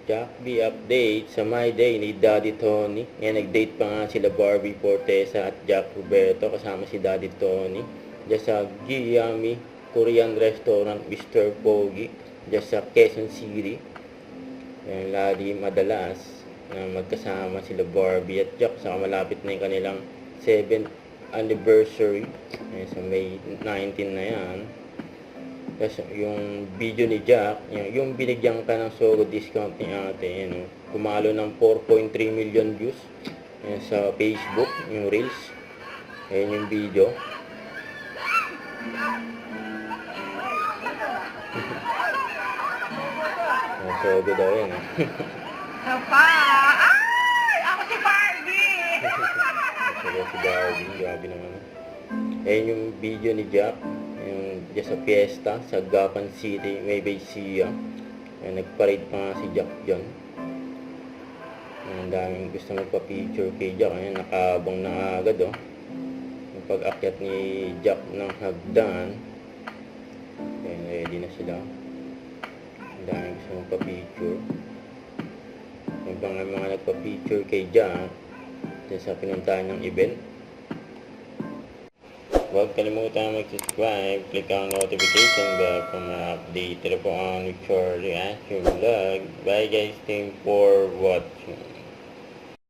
Jack B update sa My Day ni Daddy Tony. Ngayon, nag-date pa nga sila Barbie Fortesa at Jack Roberto kasama si Daddy Tony. Diyan sa Giyami Korean Restaurant Mr. Pogi. Diyan sa Quezon City. Yan, lagi madalas na magkasama sila Barbie at Jack. Saka malapit na yung kanilang 7th anniversary. Yan, sa May 19 na yan. Tapos yung video ni Jack, yung binigyan ka ng Sogo discount ni ate, yun, kumalo ng 4.3 million views yan, sa Facebook, yung Reels. Ayan yung video. Sogo daw yan. Sapa! Ay! Ako si Barbie! Sogo si Barbie, grabe naman. Ayan yung video ni Jack. Yung sa fiesta sa Gapan City, Nueva Ecija. Nagparade pa nga si Jack dyan. Ang daming gusto magpa-picture kay Jack. Ayan, nakabang na agad, oh. Yung pag-akyat ni Jack ng hagdan. Ayan, ready na sila. Ang daming gusto magpa-picture. Yung mga nagpa-picture kay Jack dyan sa pinuntahan ng event. Huwag kalimutan mag-subscribe, click ang notification bell para ma-update po ang future reaction vlog. Bye guys, thanks for watching.